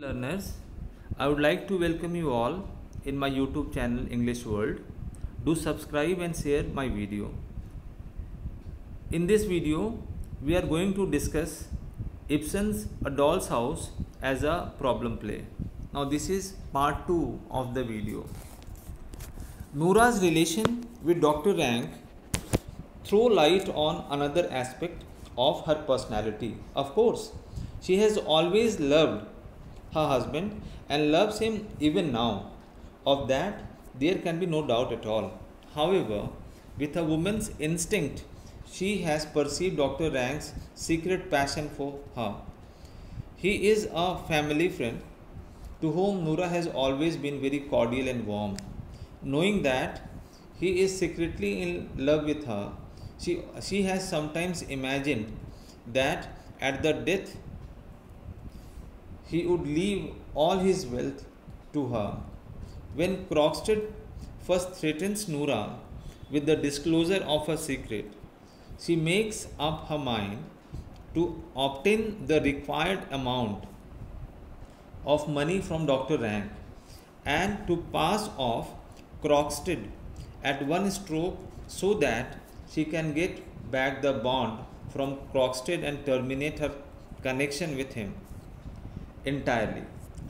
Learners, I would like to welcome you all in my YouTube channel English World. Do subscribe and share my video. In this video, we are going to discuss Ibsen's A Doll's House as a problem play. Now this is part 2 of the video. Nora's relation with Dr. Rank throw light on another aspect of her personality. Of course, she has always loved her husband and loves him even now. Of that, there can be no doubt at all. However, with a woman's instinct, she has perceived Dr. Rank's secret passion for her. He is a family friend to whom Noora has always been very cordial and warm. Knowing that he is secretly in love with her, she has sometimes imagined that at the death he would leave all his wealth to her. When Croxted first threatens Noora with the disclosure of her secret, she makes up her mind to obtain the required amount of money from Dr. Rank and to pass off Croxted at one stroke so that she can get back the bond from Croxted and terminate her connection with him entirely.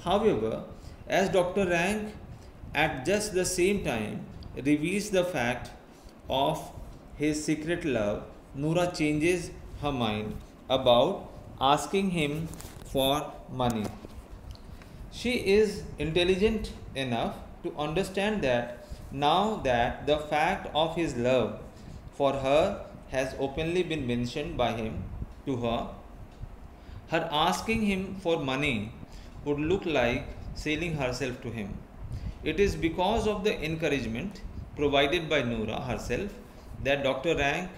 However, as Dr. Rank at just the same time reveals the fact of his secret love, Noora changes her mind about asking him for money. She is intelligent enough to understand that now that the fact of his love for her has openly been mentioned by him to her, her asking him for money would look like selling herself to him. It is because of the encouragement provided by Noora herself that Dr. Rank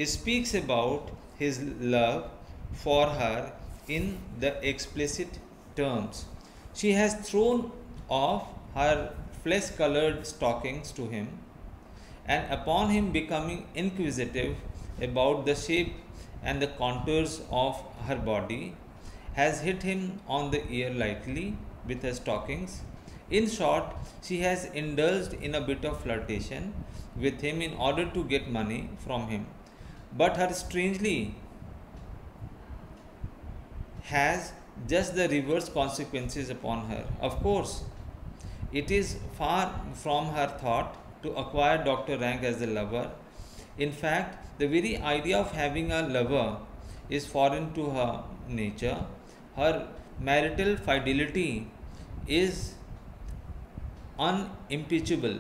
speaks about his love for her in the explicit terms. She has thrown off her flesh colored stockings to him, and upon him becoming inquisitive about the shape and the contours of her body, has hit him on the ear lightly with her stockings. In short, she has indulged in a bit of flirtation with him in order to get money from him. But her strangely has just the reverse consequences upon her. Of course, it is far from her thought to acquire Dr. Rank as a lover. In fact, the very idea of having a lover is foreign to her nature. Her marital fidelity is unimpeachable.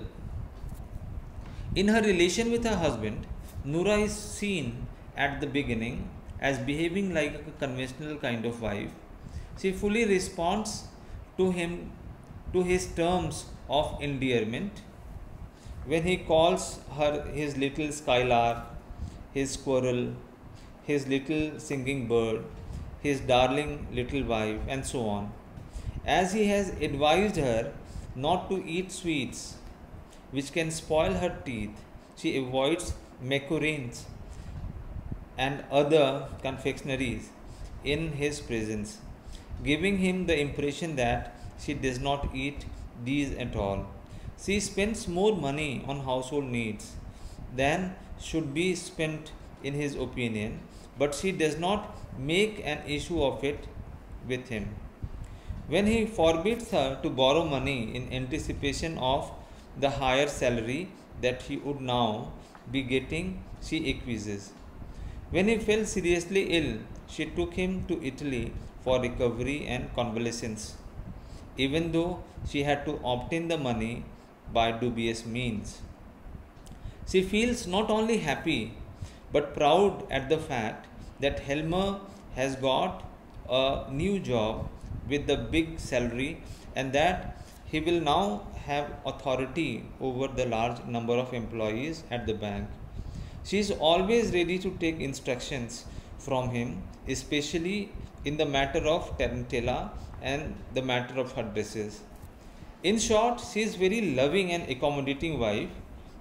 In her relation with her husband, Noora is seen at the beginning as behaving like a conventional kind of wife. She fully responds to him, to his terms of endearment. When he calls her his little skylark, his squirrel, his little singing bird, his darling little wife, and so on. As he has advised her not to eat sweets which can spoil her teeth, she avoids macaroons and other confectionaries in his presence, giving him the impression that she does not eat these at all. She spends more money on household needs than should be spent in his opinion, but she does not make an issue of it with him. When he forbids her to borrow money in anticipation of the higher salary that he would now be getting, she acquiesces. When he fell seriously ill, she took him to Italy for recovery and convalescence, even though she had to obtain the money by dubious means. She feels not only happy but proud at the fact that Helmer has got a new job with the big salary and that he will now have authority over the large number of employees at the bank. She is always ready to take instructions from him, especially in the matter of tarantella and the matter of her dresses. In short, she is very loving and accommodating wife,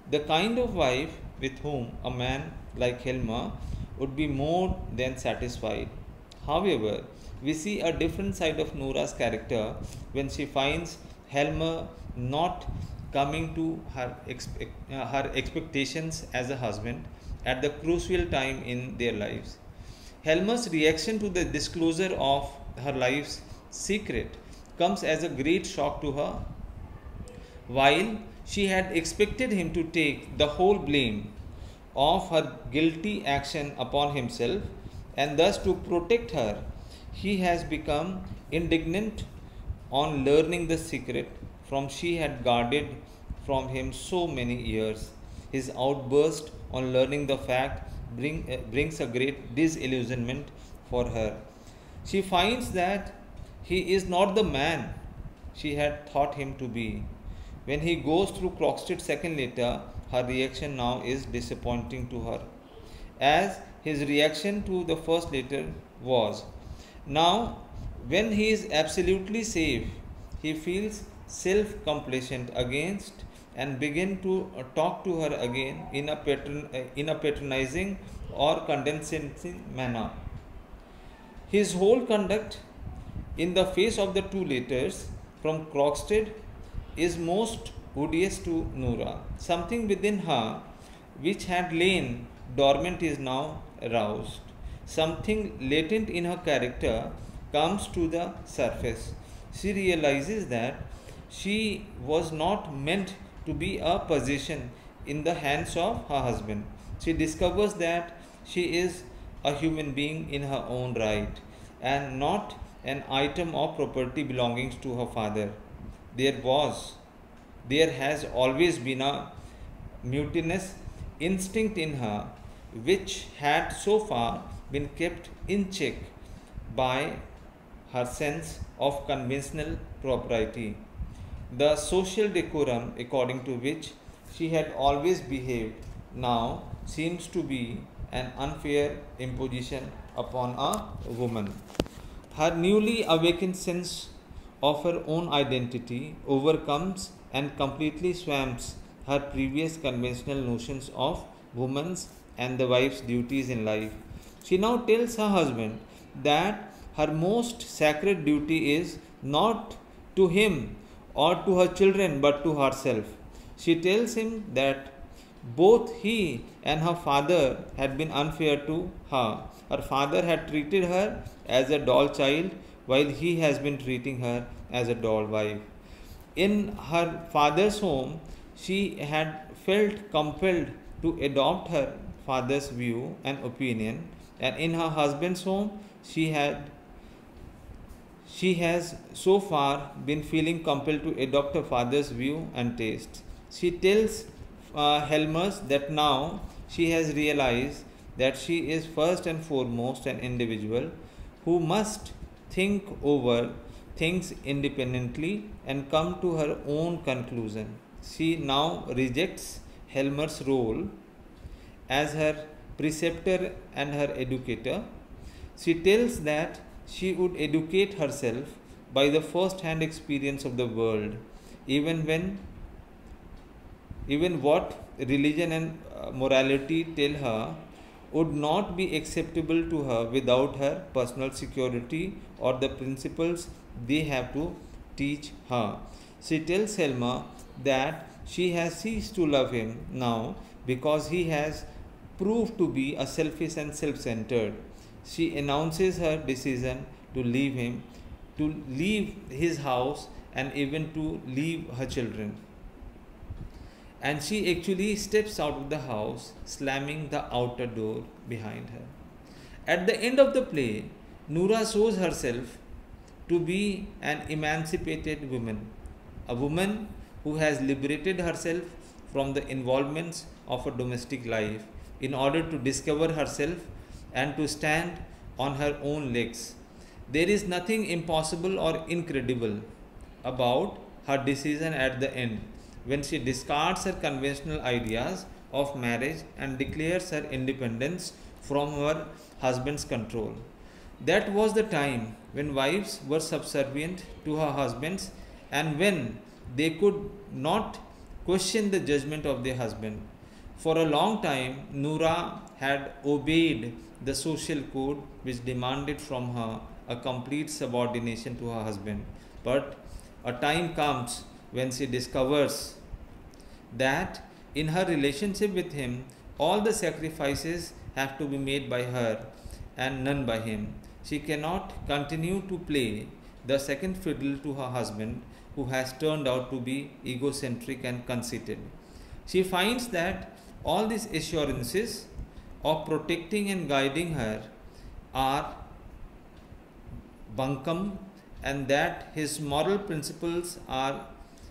the kind of wife with whom a man like Helmer would be more than satisfied. However, we see a different side of Noura's character when she finds Helmer not coming to her expectations as a husband at the crucial time in their lives. Helmer's reaction to the disclosure of her life's secret comes as a great shock to her. While she had expected him to take the whole blame of her guilty action upon himself and thus to protect her, he has become indignant on learning the secret from she had guarded from him so many years. His outburst on learning the fact brings a great disillusionment for her. She finds that he is not the man she had thought him to be. When he goes through Croxted second later, her reaction now is disappointing to her, as his reaction to the first letter was. Now, when he is absolutely safe, he feels self-complacent against and begin to talk to her again in a patronizing or condescending manner. His whole conduct in the face of the two letters from Croxted is most odious to Noura. Something within her which had lain dormant is now aroused. Something latent in her character comes to the surface. She realizes that she was not meant to be a possession in the hands of her husband. She discovers that she is a human being in her own right and not an item of property belonging to her father. There has always been a mutinous instinct in her which had so far been kept in check by her sense of conventional propriety. The social decorum according to which she had always behaved now seems to be an unfair imposition upon a woman. Her newly awakened sense of her own identity overcomes and completely swamps her previous conventional notions of woman's and the wife's duties in life. She now tells her husband that her most sacred duty is not to him or to her children but to herself. She tells him that both he and her father had been unfair to her. Her father had treated her as a doll child while he has been treating her as a doll wife. In her father's home, she had felt compelled to adopt her father's view and opinion, and in her husband's home, she has so far been feeling compelled to adopt her father's view and taste. She tells Helmers that now she has realized that she is first and foremost an individual who must think over things independently and come to her own conclusion. She now rejects Helmer's role as her preceptor and her educator. She tells that she would educate herself by the first hand experience of the world, even what religion and morality tell her would not be acceptable to her without her personal security or the principles they have to teach her. She tells Helmer that she has ceased to love him now because he has proved to be a selfish and self-centered. She announces her decision to leave him, to leave his house, and even to leave her children. And she actually steps out of the house, slamming the outer door behind her. At the end of the play, Noura shows herself to be an emancipated woman, a woman who has liberated herself from the involvements of a domestic life in order to discover herself and to stand on her own legs. There is nothing impossible or incredible about her decision at the end, when she discards her conventional ideas of marriage and declares her independence from her husband's control. That was the time when wives were subservient to her husbands and when they could not question the judgment of their husband. For a long time, Noura had obeyed the social code which demanded from her a complete subordination to her husband. But a time comes when she discovers that in her relationship with him, all the sacrifices have to be made by her and none by him. She cannot continue to play the second fiddle to her husband, who has turned out to be egocentric and conceited. She finds that all these assurances of protecting and guiding her are bunkum, and that his moral principles are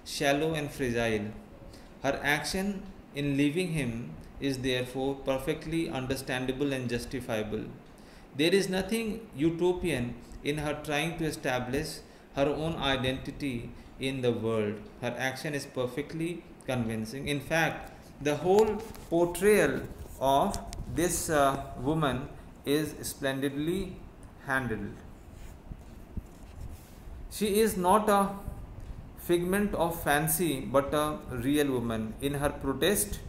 shallow and fragile. Her action in leaving him is therefore perfectly understandable and justifiable. There is nothing utopian in her trying to establish her own identity in the world. Her action is perfectly convincing. In fact, the whole portrayal of this woman is splendidly handled. She is not a figment of fancy but a real woman. In her protest